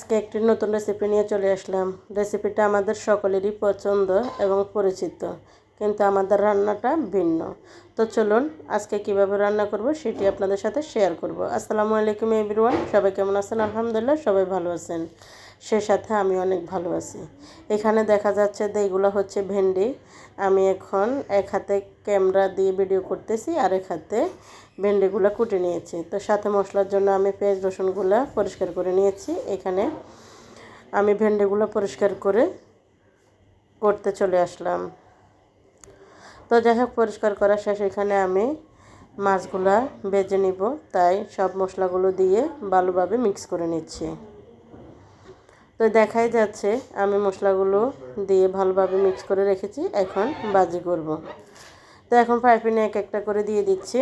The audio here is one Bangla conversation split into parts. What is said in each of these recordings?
আজকে একটি নতুন রেসিপি নিয়ে চলে আসলাম। রেসিপিটা আমাদের সকলেরই পছন্দ এবং পরিচিত, কিন্তু আমাদের রান্নাটা ভিন্ন। তো চলুন আজকে কিভাবে রান্না করব সেটি আপনাদের সাথে শেয়ার করব। আসসালামু আলাইকুম এভরিওয়ান, সবাই কেমন আছেন? আলহামদুলিল্লাহ সবাই ভালো আছেন, সে সাথে আমি অনেক ভালো আছি। এখানে দেখা যাচ্ছে যে এগুলো হচ্ছে ভেন্ডি। আমি এখন এক হাতে ক্যামেরা দিয়ে ভিডিও করতেছি আর এক হাতে ভেন্ডিগুলো কুটে নিয়েছি। তো সাথে মশলার জন্য আমি পেঁয়াজ রসুনগুলো পরিষ্কার করে নিয়েছি। এখানে আমি ভেন্ডিগুলো পরিষ্কার করে করতে চলে আসলাম। তো যাই হোক, পরিষ্কার করা শেষ। এখানে আমি মাছগুলা ভেজে নিব, তাই সব মশলাগুলো দিয়ে ভালোভাবে মিক্স করে নিচ্ছি। তো দেখাই যাচ্ছে আমি মশলাগুলো দিয়ে ভালোভাবে মিক্স করে রেখেছি, এখন ভাজি করব। তো এখন ফ্রাই প্যানে এক একটা করে দিয়ে দিচ্ছি।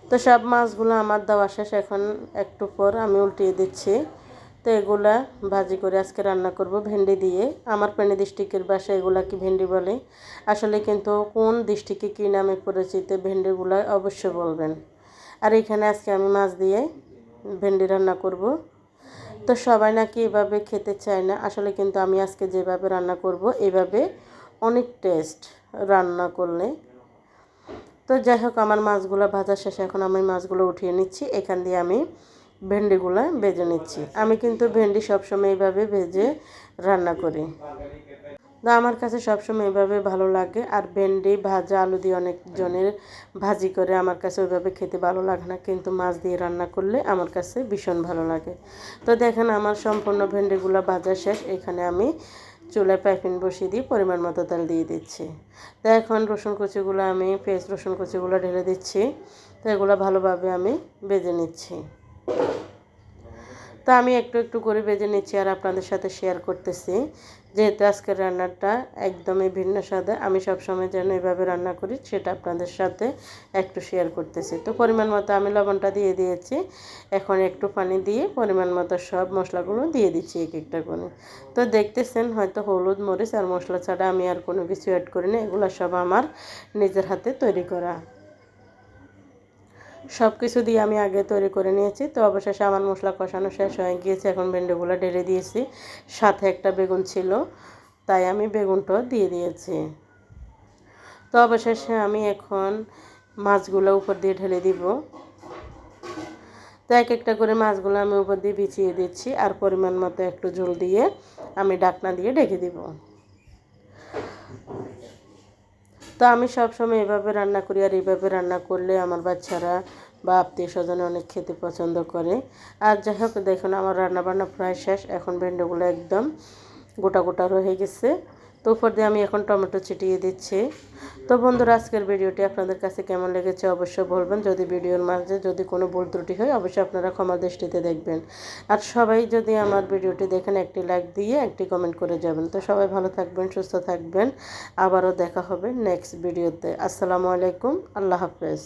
তো সব মাছগুলো আমার দেওয়া শেষ, এখন একটু পর আমি উল্টিয়ে দিচ্ছি। তো এগুলা ভাজি করে আজকে রান্না করব ভেন্ডি দিয়ে। আমার পেনে ডিস্ট্রিক্টের বাসায় এগুলা কি ভেন্ডি বলে, আসলে কিন্তু কোন ডিস্ট্রিক্টে কী নামে পরিচিত ভেন্ডিগুলো অবশ্যই বলবেন। আর এখানে আজকে আমি মাছ দিয়ে ভেন্ডি রান্না করব। তো সবাই নাকি এভাবে খেতে চায় না, আসলে কিন্তু আমি আজকে যেভাবে রান্না করব এভাবে অনেক টেস্ট রান্না করলে। তো যাই হোক, আমার মাছগুলো ভাজা শেষ, এখন আমি মাছগুলো উঠিয়ে নিচ্ছি। এখান দিয়ে আমি ভেন্ডিগুলো ভেজে নিচ্ছি। আমি কিন্তু ভেন্ডি সবসময় এইভাবে ভেজে রান্না করি। তো আমার কাছে সবসময় এইভাবে ভালো লাগে। আর ভেন্ডি ভাজা আলু দিয়ে অনেকজনের ভাজি করে, আমার কাছে ওইভাবে খেতে ভালো লাগে না, কিন্তু মাছ দিয়ে রান্না করলে আমার কাছে ভীষণ ভালো লাগে। তো দেখেন আমার সম্পূর্ণ ভেন্ডিগুলো ভাজা শেষ। এখানে আমি চুলায় প্যান বসিয়ে দিয়ে পরিমাণ মতো তেল দিয়ে দিচ্ছি। তো এখন রসুন কুচিগুলো আমি পেঁয়াজ রসুন কুচিগুলো ঢেলে দিচ্ছি। তো এগুলো ভালোভাবে আমি ভেজে নিচ্ছি। তো আমি একটু একটু করে ভেজে নিচ্ছি আর আপনাদের সাথে শেয়ার করতেছি, যেহেতু আজকের রান্নাটা একদমই ভিন্ন স্বাদে। আমি সবসময় যেন এভাবে রান্না করি সেটা আপনাদের সাথে একটু শেয়ার করতেছি। তো পরিমাণ মতো আমি লবণটা দিয়ে দিয়েছি। এখন একটু পানি দিয়ে পরিমাণ মতো সব মশলাগুলো দিয়ে দিচ্ছি এক একটা করে। তো দেখতেছেন হয়তো হলুদ মরিচ আর মশলা ছাড়া আমি আর কোনো কিছু অ্যাড করি না। এগুলো সব আমার নিজের হাতে তৈরি করা। সব কিছু দিয়ে আমি আগে তৈরি করে নিয়েছি। তো অবশেষে আমার মশলা কষানো শেষ হয়ে গিয়েছে। এখন ভেন্ডিগুলো ঢেলে দিয়েছি, সাথে একটা বেগুন ছিল তাই আমি বেগুনটাও দিয়ে দিয়েছি। তো অবশেষে আমি এখন মাছগুলো উপর দিয়ে ঢেলে দিব। তো এক একটা করে মাছগুলো আমি উপর দিয়ে বিছিয়ে দিচ্ছি আর পরিমাণ মতো একটু ঝোল দিয়ে আমি ঢাকনা দিয়ে ঢেকে দিব। তো আমি সবসময় এভাবে রান্না করি, আর এইভাবে রান্না করলে আমার বাচ্চারা বা আত্মীয় স্বজনে অনেক খেতে পছন্দ করে। আর যাই হোক, দেখুন আমার রান্নাবান্না প্রায় শেষ। এখন ভেন্ডিগুলো একদম গোটা গোটা রয়ে গেছে। তো উপর দিয়ে আমি এখন টমেটো ছিটিয়ে দিচ্ছি। তো বন্ধুরা, আজকের ভিডিওটি আপনাদের কাছে কেমন লেগেছে অবশ্যই বলবেন। যদি ভিডিওর মাঝে যদি কোনো ভুল ত্রুটি হয় অবশ্যই আপনারা ক্ষমা দৃষ্টিতে দেখবেন। আর সবাই যদি আমার ভিডিওটি দেখেন একটি লাইক দিয়ে একটি কমেন্ট করে যাবেন। তো সবাই ভালো থাকবেন, সুস্থ থাকবেন। আবারও দেখা হবে নেক্সট ভিডিওতে। আসসালামু আলাইকুম, আল্লাহ হাফেজ।